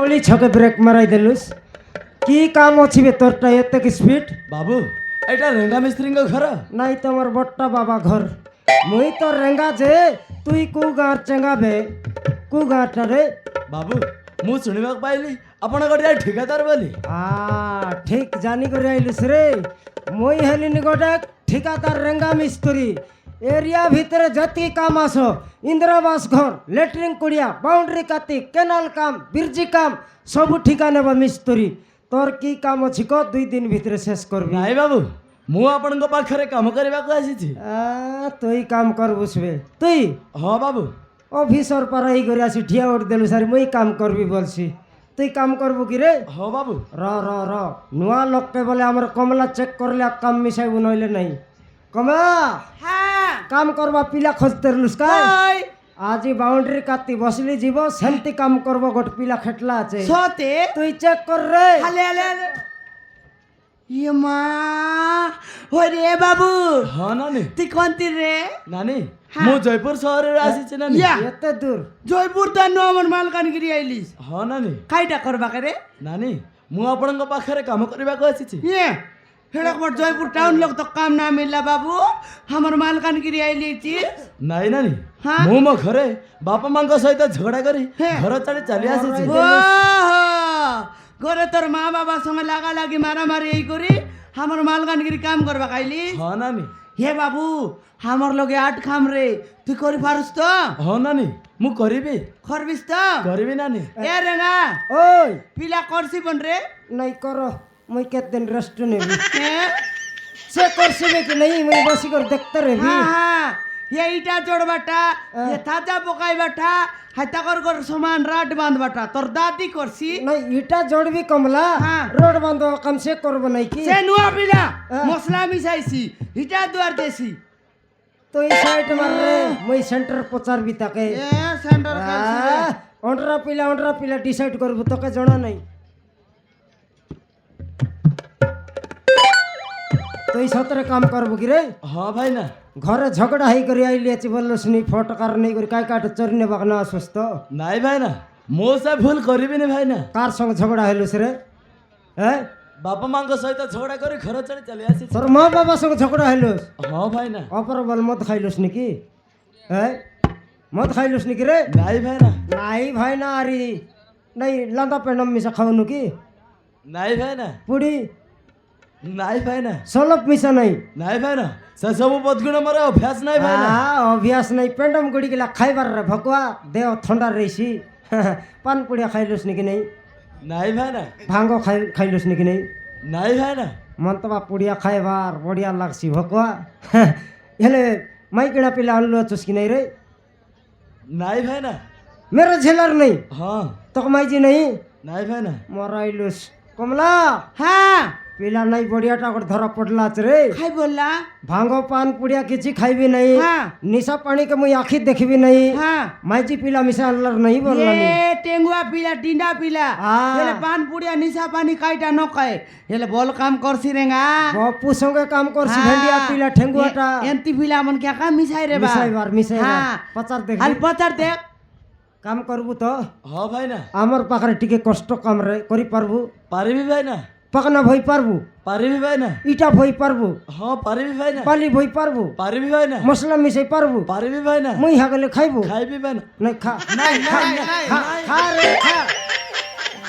কলি ছকে ব্রেক মারাই দেলুস কি কাম ଅଛି বে তোরটা এত কি স্পিড বাবু এটা রেঙ্গা মিস্ত্রিঙ্গ ঘর নাই তোমার বট্টা বাবা ঘর মুই তো রেঙ্গা যে তুই কু গাঁর চেঙ্গা বে কু গাঁটা রে বাবু ମୁଁ ଶୁଣିବାକୁ ପାଇଲି ଆପଣ ଗୋଟେ ଠିକାଦାର ବୋଲି ঠিক জানি করে আইলুস রে মুই হেলিনি গোটে ঠিকাদার রেঙ্গা মিস্ত্রি এরিয়া ভিতরে যতি কাম আস ইন্দিরাবাস ঘর লেট্রিন কুড়িয়া বাউন্ডারি কাতি কেনাল কাম বিরজি কাম সবু ঠিকা নেব মিস্ত্রি তোর কি কাম ଅଛି ক 2 দিন ভিতরে শেষ করবি ନାଇଁ ବାବୁ ମୁଁ ଆପଣଙ୍କ ପାଖରେ କାମ କରିବାକୁ ଆସିଛି তুই কাম করবুস বে তুই ହଁ ବାବୁ অফিসর পারা এই করে আসি ঠিয়া উঠ দেলু সারি মুই কাম করবি বলছি তুই কাম করবু কি রে ହଁ ବାବୁ র নুয়া লোককে বলে আমার কমলা চেক করলে কাম মিশাইবু নইলে নাই কমলা হ্যাঁ কাম করবা পিলা খোঁজতে রলুস কাই আজি বাউন্ডারি কাটি বসলি যাব সেমতি কাম করব গোট পিলা খেটলা আছে সতে তুই চেক কর রে হালে হালে হালে ইয়ে মা ওরে বাবু ହଁ ନାନୀ তুই কোনটি রে ନାନୀ ହଁ। ମୁଁ ଜୟପୁର ସହରରୁ ଆସିଛି ନାନୀ ইয়া এতে দূর জয়পুর তো আমার মালকানগিরি আইলিস ହଁ ନାନୀ কাইটা করবা রে ନାନୀ ମୁଁ ଆପଣଙ୍କ ପାଖରେ କାମ କରିବାକୁ ଆସିଛି ইয়ে হেডক বড় জয়পুর টাউন লোক তো কাম না মিললা বাবু আমার মালকানগিরি আইলিছি ନାଇଁ ନାନୀ ହଁ। ମୁଁ ମୋ ଘରେ ବାପା ମାଙ୍କ ସହିତ ଝଗଡ଼ା କରି হ্যাঁ। ଘର ଛାଡ଼ି ଚାଲି ଆସିଛି ঘরে তোর মা বাবার সঙ্গে লাগা লাগি মারামারি এই করি আমার মালকানগিরি কাম করবা কাইলি ହଁ ନାନୀ হে বাবু আমার লগে আট খাম রে তুই করি পারুস তো ହଁ ନାନୀ ମୁଁ କରିବି করবিস তো କରିବି নানি এ রেঙ্গা ওই পিলা করছি বন রে নাই কর মুই কেত দিন রেস্ট নেবি হ্যাঁ সে করছিবে কি নাই মুই বসি করে দেখতে রবি হ্যাঁ এইটা জোড়বাটা এ তাজা পকাইবাটা হাইতা কর সমান রাট বাঁধবাটা তোর দাদি করছি নাই ইটা জড়বি কমলা হ্যাঁ। রোড বান্ধ কাম সে করব নাই কি সে নুয়া পিলা হ্যাঁ। মশলা মিশাইছি ইটা দুয়ার দেশি তুই সাইড মার রে মুই সেন্টার পচারবি তাকে এ সেন্টার অন্ডরা পিলা ডিসাইড করব তোকে জানা নাই তুই সতরে কাম করবো কি রে ହଁ ଭାଇନା ঘরে ঝগড়া হই করে আইলি আছি বললো শুনি ফটকার নেই করে কাই কাটে চরি নেবাক না অসুস্থ ନାଇଁ ଭାଇନା ମୁଁ ସେ ଭୁଲ କରିବିନି ଭାଇନା কার সঙ্গে ঝগড়া হইলো সে রে হ্যাঁ ବାପା ମାଙ୍କ ସହିତ ଝଗଡ଼ା କରି ଘର ଛାଡ଼ି ଚାଲି ଆସିଛି তোর মা বাবার সঙ্গে ঝগড়া হইলো ହଁ ଭାଇନା অপর বল মদ খাইলোস নাকি হ্যাঁ মদ খাইলোস নাকি রে ନାଇଁ ଭାଇନା নাই ভাই না আরি নাই লান্দা পেন্ডম মিশা খাওয়ানু কি ନାଇଁ ଭାଇନା পুড়ি ନାଇଁ ଭାଇନା সলপ মিশা নাই ନାଇଁ ଭାଇନା ସେ ସବୁ ବଦଗୁଣ ମୋର ଅଭ୍ୟାସ ନାଇଁ ଭାଇନା অভ্যাস নাই পেন্ডম গুড়ি গিলা খাইবার রে ভকুয়া দেহ ঠান্ডা রইছি পান পুড়িয়া খাইলোস নাকি নাই ନାଇଁ ଭାଇନା ভাঙ্গ খাইলোস নাকি নাই ନାଇଁ ଭାଇନା মন্তবা পুড়িয়া খাইবার বড়িয়া লাগছি ভকুয়া হেলে মাইকিনা পিলা আনলো আছোস কি নাই রে ନାଇଁ ଭାଇନା মেরে ঝেলার নেই ହଁ তোকে মাইজি নেই ନାଇଁ ଭାଇନା মরাইলুস কমলা হ্যাঁ পিলা নাই বড়িয়াটা করে ধরা পড়লা আছে রে খাই বললা ভাঙ্গ পান পুড়িয়া কিছু খাইবি নাই হ্যাঁ। নিশা পানি কে মুই আখি দেখিবি নাই হ্যাঁ মাইজি পিলা মিশা আনলার নাই বললানি এ টেঙ্গুয়া পিলা ডিন্ডা পিলা হ্যাঁ। এলে পান পুড়িয়া নিশা পানি কাইটা ন খায় এলে বল কাম করছি রেঙ্গা বপু সঙ্গে কাম করছি হ্যাঁ। ভেন্ডিয়া পিলা ঠেঙ্গুয়াটা এন্তি পিলা মন কে কাম মিশাই রে বা মিশাইবার হ্যাঁ পচার দেখ হাল পচার দেখ কাম করবু তো ହଁ ভাইନା আমার পাখরে টিকে কষ্ট কাম রে করি পারবু ପାରିବି ଭାଇନା পাকনা ভই পারবু ପାରିବି ଭାଇନା ইটা ভই পারবু ହଁ ପାରିବି ଭାଇନା বালি ভই পারবু ପାରିବି ଭାଇନା মশলা মিশাই পারবু ପାରିବି ভাইনা মুই হাগলে খাইবু ଖାଇବି ଭାଇନା নাই খা নাই নাই নাই খা রে খা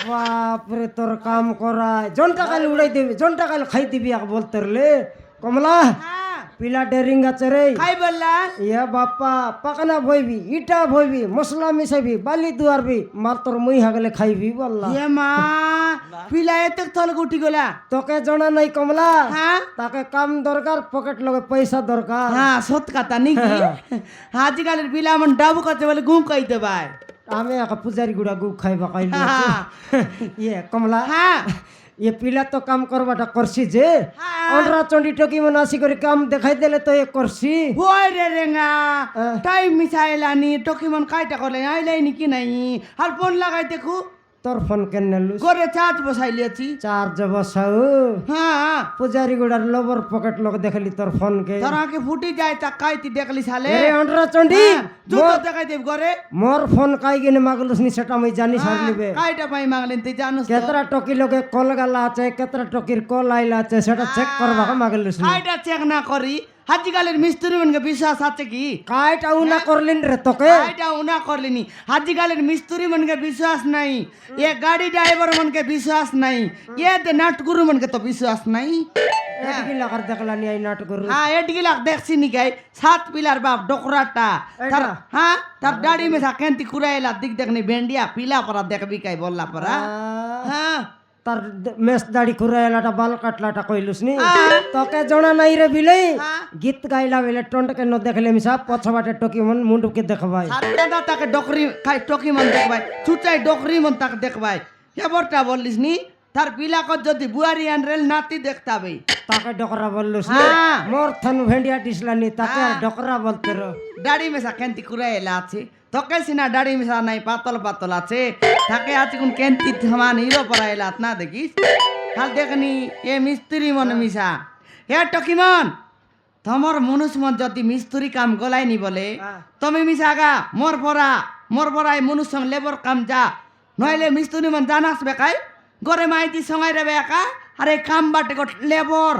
বাপরে তোর কাম করায় জনটা কাল উড়াই দিবি জনটা কাল খাই দিবি এক বলতে রে কমলা হ্যাঁ পিলা ডেরিং আছে রে খাই বললা ইয়া বাপ্পা পাকনা ভইবি ইটা ভইবি মশলা মিশাইবি বালি দুয়ারবি মার তোর মুই হাগলে খাইবি বললা এ মা পিলা এত থল গুটি গলা তোকে জানা নাই কমলা হ্যাঁ তাকে কাম দরকার পকেট লগে পয়সা দরকার হ্যাঁ সত কথা নাকি আজকালের পিলা মন ডাবু করতে বলে গু কইতে ভাই আমি এক পূজারি গুড়া গু খাইবা খাইলি হ্যাঁ। ইয়ে কমলা হ্যাঁ ये पिला तो काम करवाटा करसी जे हाँ। अंडरा चंडी टकी में नासी करे काम देखाई देले तो ये करसी ওই রে রেঙ্গা হ্যাঁ। টাইম মিশাইলানি টকি মন কাইটা করলে আইলাই নাকি নাই আর ফোন লাগাই দেখু তোর ফোন কেন নেলুস ঘরে চার্জ বসাই লিয়েছি চার্জ বসাও হ্যাঁ পূজারি গুড়ার লবর পকেট লোক দেখলি তোর ফোন কে তোর আগে ফুটি যায় তা কাইতি দেখলি সালে এরে অন্ডরা চন্ডি হ্যাঁ, জুতো দেখাই দেব ঘরে মোর ফোন কাই গিনে মাগলুস নি সেটা আমি জানি সারলিবে কাইটা পাই মাগলেন তুই জানোস তো? কেতরা টকি লোকে কল গালা আছে কেতরা টকির কল আইলা আছে সেটা চেক করবা মাগলুস নি কাইটা চেক না করি হাজিকালের মিস্ত্রি মনকে বিশ্বাস আছে কি কাইটা উনা করলিন রে তোকে কাইটা উনা করলিনি হাজিকালের মিস্ত্রি মনকে বিশ্বাস নাই এ গাড়ি ড্রাইভার মনকে বিশ্বাস নাই এ দে নাটগুরু মনকে তো বিশ্বাস নাই এদিকে লাগার দেখলা নি আই নাট করু হ্যাঁ এটগিলাক দেখছি নি গাই সাত পিলার বাপ ডকরাটা তার এটা? হ্যাঁ তার দাড়ি মেশা কেন্তি কুরাইলা দিক দেখনি বেন্ডিয়া পিলা পরা দেখবি কাই বললা পরা হ্যাঁ তার মেস দাড়ি খুরাইলাটা বাল কাটলাটা কইলুস নি হ্যাঁ। তোকে জনা নাই রে বিলে হ্যাঁ। গীত গাইলা বেলে টন্ট কেন দেখলে মিসা পছবাটে টকি মন মুন্ডুকে দেখবাই সাতটা না তাকে ডকরি খাই টকি মন দেখবাই চুচাই ডকরি মন তাকে দেখবাই এবারটা বললিস নি তার পিলাকত যদি বুয়ারি আনরেল নাতি দেখতাবে তাকে ডকরা বললুস নি হ্যাঁ। মোর থানু ভেন্ডিয়া টিসলানি তাকে আর ডকরা বলতে রো দাড়ি মেশা কেন্তি কুরাইলা আছে তোকে সিনা দাড়ি মেশা নাই পাতল পাতল আছে তাকে আছে কোন কেন্তি সমান হিরো পরাইলা না দেখিস হাল দেখনি এ মিস্ত্রি মন মিশা হে টকিমন তোমার মনুষ মন যদি মিস্ত্রি কাম গলাইনি বলে তুমি মিশাগা মোর পরাই মনুষ সঙ্গ লেবর কাম যা নইলে মিস্ত্রি মন জানাস বেকাই গরে মাইতি সঙ্গাই রে বেকা আরে কাম বাটে গট লেবর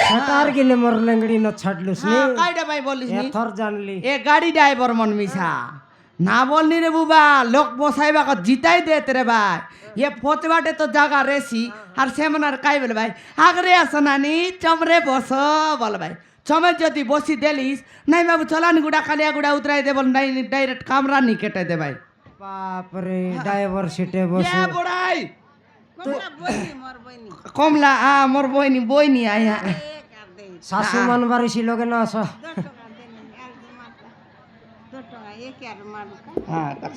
সেটা আর গিনে মোর লেঙ্গড়ি ন ছাড়লুস নি কাইডা ভাই বলিস নি এথর জানলি এ গাড়ি ড্রাইভার মন মিশা না বলনি রে বুবা লোক বসাইবা জিতাই দে রে ভাই এ ফচবাটে তো জায়গা রেসি আর সেমনার কাই বলে ভাই আগরে আসো নানি চমরে বস বল ভাই চমে যদি বসি দেলিস নাই বাবু চলান গুড়া কালিয়া গুড়া উতরাই দে বল নাই ডাইরেক্ট কামরা নি কেটে দে ভাই বাপ রে ড্রাইভার সিটে বসে বড়াই কমলা মোর বইনি আয়া শাশু মান বাড়িছি লগে না আসা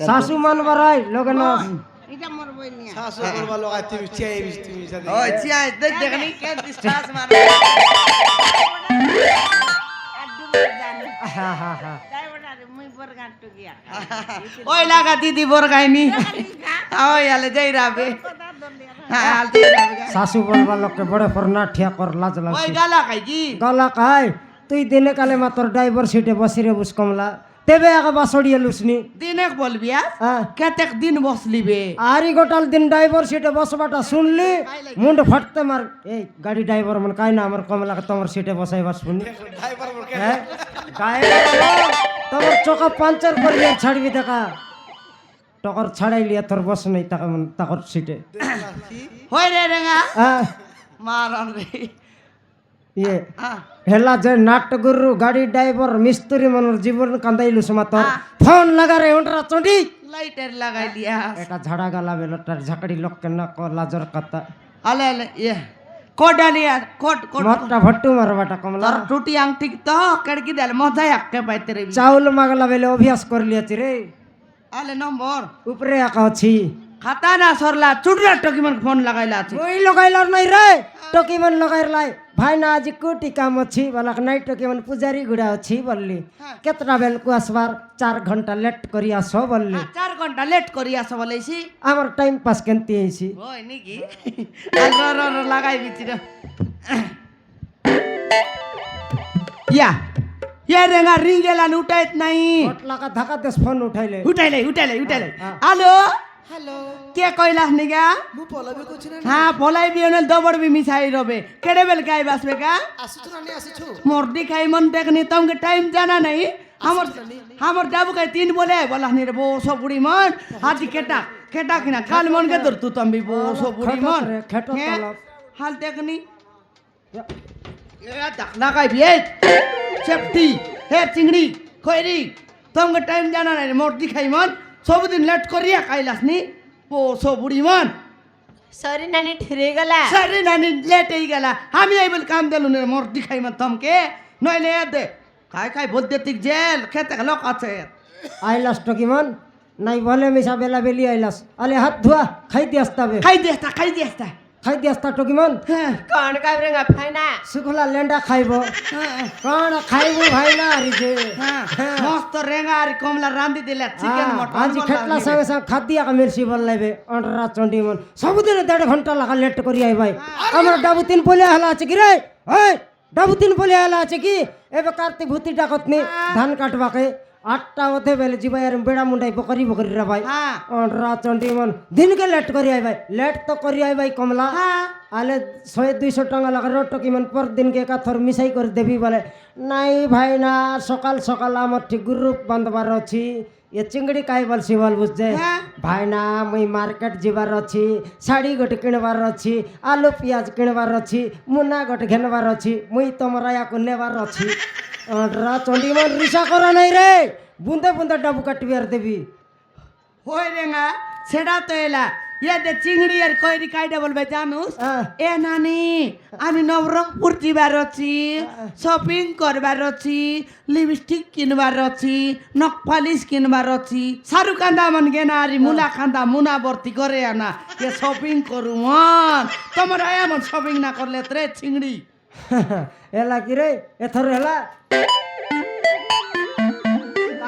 শাশু মান বাড়াই লগে না ওই চিয়াই দেখ দেখনি কে ডিস্টার্স মারে হা হা হা ওই লাগা দিদি বরগাইনি ওই আলে যাই রাবে হ্যাঁ আল যাই রাবে শাশু বলবা লোককে বড় ফরনা ঠিয়া কর লাজ ওই লাগছে গালা খাই কি গলা খাই তুই দিনে কালে মা তোর ড্রাইভার সিটে বসি রে বুস কমলা তেবে আগে বাসড়িয়ে লুসনি দিনে বলবি হ্যাঁ কেতেক দিন বসলিবে আরি গোটাল দিন ড্রাইভার সিটে বসবাটা শুনলি মুন্ড ফাটতে মার এই গাড়ি ড্রাইভার মন কাই না আমার কমলাকে তোমার সিটে বসাইবা শুনি হ্যাঁ গায়ে তোমার চোখা পাঞ্চার করবি আর ছাড়বি দেখা টকর ছাড়াইলি আর তোর বস নেই তাকর সিটে হই রে রেঙ্গা হ্যাঁ মারন রে ইয়ে হ্যাঁ হেলা যে নাট্যগুরু গাড়ি ড্রাইভার মিস্ত্রি মনের জীবন কান্দাইলু সমা তোর ফোন লাগা রে ওন্টরা চন্ডি লাইটার লাগাই দিয়া এটা ঝাড়া গালা বেলটার ঝাকড়ি লোককে না ক লাজর কথা আলে আলে ইয়ে কোডালিয়া কোট কোট মটটা ভট্টু মারবাটা কমলা তোর টুটি আংটি তো কেড়কি দেল মজাই আক্কে পাইতে রে চাউল মাগলা বেলে অভ্যাস করলি আছি রে আলে নম্বর উপরে একা আছি খাতা না সরলা চুটরা টকি মন ফোন লাগাইলা আছে ওই লগাইলার নাই রে টকি মন লগাইলাই ভাই না আজ কোটি কাম অছি বলাক নাই টকি মন পূজারি গুড়া অছি বললি কেতটা বেল কু আসবার 4 ঘন্টা লেট করি আস বললি 4 ঘন্টা লেট করি আসো বলেছি আমার টাইম পাস কেনতে আইছি ওই নাকি আর র লাগাই বিচি রে ইয়া ইয়া রেঙ্গা রিং গেলান উঠাইত নাই লাগা ধাকা দেশ ফোন উঠাইলে উঠাইলে হ্যালো হ্যালো কে কইলাস নিগা মু পলাবি কইছি না হ্যাঁ পলাইবি ওনে দবড়বি মিছাই রবে কেড়ে বেল গাই বাসবে কা আসিছু না নি আসিছু মোরদি খাই মন দেখনি তোমাকে টাইম জানা নাই আমার ডাবু খাই 3 বলে বলাস নি রে বো সবুড়ি মন হাতি কেটা কিনা কাল মন কে দর তু তম্বি বো সবুড়ি মন খেটো হ্যাঁ, তলব হাল দেখনি না গাই বিয়ে সেফটি হে চিংড়ি খৈরি তোমাকে টাইম জানা নাই মোরদি খাই মন सबुदिन लेट करिया काइलास नि ओ सबुडी मन सरी नानी ठिरे गला सरी नानी लेट ही गला हामी आइबल काम देलु ने मोर दिखाइ म तमके नइले दे काय बोल देतिक जेल खेते लोक আছে আইলাস টকি মন নাই বলে মিশা বেলা বেলি আইলাস আলে হাত ধোয়া খাই দিয়াস তবে খাই দেস্তা খাই দিয়াস তা টকি মন হ্যাঁ कौन का रेंगा फाइना শুকলা লেন্ডা খাইব হ্যাঁ কোন খাইব ভাই না আরি যে হ্যাঁ মস্ত রেঙ্গা আর কমলা রান্ধি দিলে চিকেন মটন আজি খেটলা সঙ্গে সঙ্গে খাদিয়া কা মির্চি বল লাইবে অনরা চন্ডি মন সবদিন 1.5 ঘন্টা লাগা লেট করি আই ভাই আমার ডাবু তিন পলে হলা আছে কি রে ওই ডাবু তিন পলে হলা আছে কি এবে কার্তিক ভূতি ডাকতনি ধান কাটবাকে 8টা ওতে বেলে জিবাই আর বেড়া মুন্ডাই বকরি বকরি রে ভাই হ্যাঁ অনরা চন্ডি মন দিনকে লেট করি আই ভাই লেট তো করি আই ভাই কমলা হ্যাঁ আলে 100-200 টাকা লাগা রটকি মন পর দিনকে একাথর মিশাই করে দেবি বলে নাই ভাই না সকাল সকাল আমার ঠিক গ্রুপ বান্ধবার অছি এ চিংড়ি কাই বলছি বল বুঝছে হ্যাঁ। ভাই না মুই মার্কেট যাবার অছি শাড়ি গোটে কিনবার অছি আলু পিঁয়াজ কিনবার অছি মুনা গোটে ঘেনবার অছি মুই তোমরা ইয়াকে নেবার অছি রা চন্ডি মন রিসা করা নাই রে বুন্দে বুন্দে ডাবু কাটবি আর দেবি হই রেঙ্গা সেটা তো এলা ইয়াতে চিংড়ি আর কইরি কাইডা বলবে জানুস হ্যাঁ। এ নানি আমি নবরঙ্গপুর যাবার অছি শপিং করবার অছি লিপস্টিক কিনবার অছি নখ পালিশ কিনবার অছি সারু কান্দা মন গেনা আর মুলা কান্দা মুনা ভর্তি করে আনা এ শপিং করু মন তোমার এমন শপিং না করলে রে চিংড়ি এলা কি রে এথর হেলা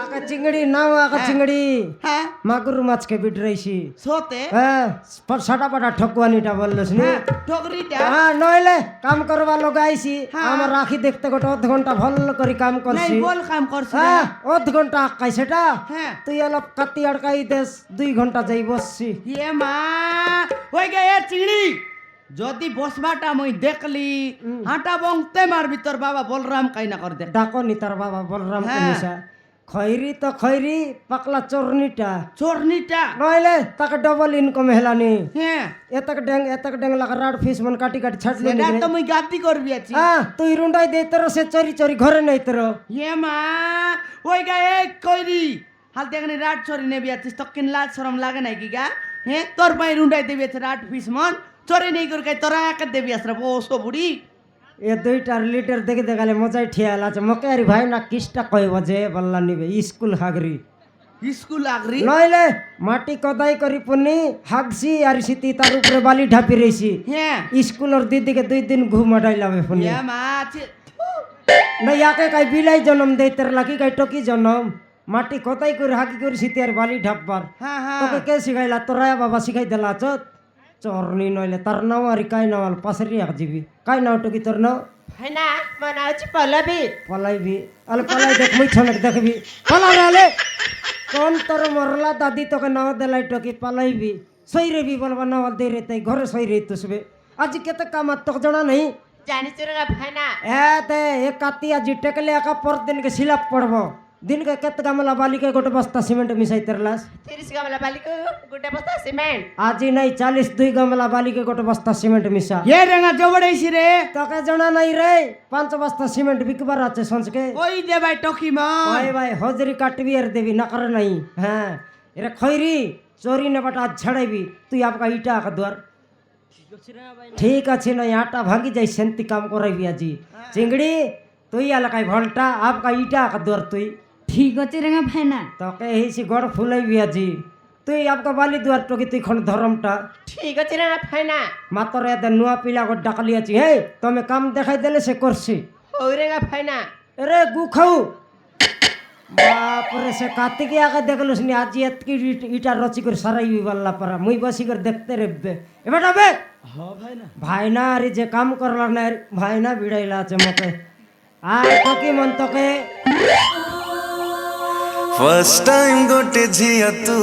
আকা চিংড়ি নাও আকা চিংড়ি হ্যাঁ মাগুর মাছকে বিটরাইছি সোতে হ্যাঁ সাটা পাটা ঠকুয়ানিটা বললস নি হ্যাঁ ঠগরিটা হ্যাঁ নইলে কাম করবা লগাইছি হ্যাঁ। আমার রাখি দেখতে গোটে 1/2 ঘন্টা ভালো করে কাম নাই করছি বল কাম করছ হ্যাঁ 1/2 ঘন্টা আকাই সেটা হ্যাঁ তুই অলপ কাতি আড়কাই দেস 2 ঘন্টা যাই বসছি ইয়ে মা ওই গে এ চিংড়ি যদি বসবাটা মই দেখলি হাঁটা বংতে মারবি তোর বাবা বলরাম কাইনা কর দে ডাকো নি তার বাবা বলরাম হ্যাঁ। কনিসা খৈরি তো খৈরি পাকলা চরনিটা চোরনিটা নইলে তাকে ডবল ইনকাম হেলানি হ্যাঁ এতক ডেং লাগা রাড ফিস মন কাটি কাটি ছাড়লি সেটা তো মই গাদি করবি আছি হ্যাঁ তুই রুন্ডাই দে তোর সে চরি চরি ঘরে নেই তোর ইয়ে মা ওই গা এ কইরি হাল দেখনি রাত চরি নেবি আছিস তো কিন লাজ শরম লাগে নাই কি গা হ্যাঁ তোর পাই রুন্ডাই দেবি আছে রাত পিস মন চরি নেই করে কাই তোরা একা দেবি আসরা বসো বুড়ি এ 2টা লিটার দেখে দেখালে মজাই ঠিয়াল আছে মকে আরে ভাই না কিসটা কইব যে বললা নিবে স্কুল হাগরি স্কুল আগরি নইলে মাটি কদাই করি পুনি হাগছি আর সিতি তার উপরে বালি ঢাপি রইছি হ্যাঁ স্কুলের দিদিকে 2 দিন ঘুম আডাইলাবে পুনি ইয়ে মা আছে না ইয়াকে কাই বিলাই জন্ম দেই তোর লাকি কাই টকি জন্ম মাটি কদাই করে হাগি করে সিতি আর বালি ঢাপবার হ্যাঁ হ্যাঁ তোকে কে শিখাইলা তোরা বাবা শিখাই দিলা চত চরনি নইলে তার নাও আর কাই নাও পাশরি এক জিবি কাই নাও টকি তোর নাও फाइना मनाउची पल्लवी পলাইবি আলে পলাই দেখ মুই ছনক দেখবি পলাই আলে কোন তোর মরলা দাদি তোকে নাও দেলাই টকি পলাইবি সইরেবি বলবা নাও দে রে তাই ঘরে সইরে তুসবে আজি কেতে কামাত তোক জানা নাই जानी चुरेगा फाइना এতে এ কাতি আজি টেকলে একা পর দিন কে সিলাপ পড়বো দিন কে কেতে গামলা বালি কে গোটে বস্তা সিমেন্ট মিশাই তেরলাস 30 gamla bali ko gude basta cement আজি নাই 42 গামলা বালি কে গোটে বস্তা সিমেন্ট মিশা এ রেঙ্গা জবড়াইছি রে তোকে জানা নাই রে 5 বস্তা সিমেন্ট বিকবার আছে সঞ্চকে ওই দে ভাই টকি মন ভাই ভাই হজরি কাটবি আর দেবি না করে নাই হ্যাঁ এরা খৈরি চোরি নেবাটা ঝাড়াইবি তুই আপকা ইটা আকা দুয়ার ঠিক আছে না আটা ভাঙি যাই সেন্তি কাম করাইবি আজি চিংড়ি তুই এলাকায় ঘন্টা আপকা ইটা আকা দুয়ার তুই ঠিক আছে রেঙ্গা ভাইনা তোকে এইছি গড় ফুলাইবি আজি তুই আপকা বালি দুয়ার টকি তুই খন ধরমটা ठीक আছে রে ফাইনা মাতর এতে নুয়া পিলা গো ডাকালি আছি হে তুমি কাম দেখাই দিলে সে করছি হইরেগা ফাইনা এরে গু খাও বাপরে সে কার্তিকে আগে দেখলুস নি আজি এতকি ইটা রচি করে সারাইবি বললা পারা মুই বসি করে দেখতে রেবে এবার হবে হ্যাঁ ভাই না ভাই না আরে যে কাম করলা না ভাই না বিড়াইলা আছে মকে আর টকি মন তোকে फर्स्ट टाइम गोटे झिया तू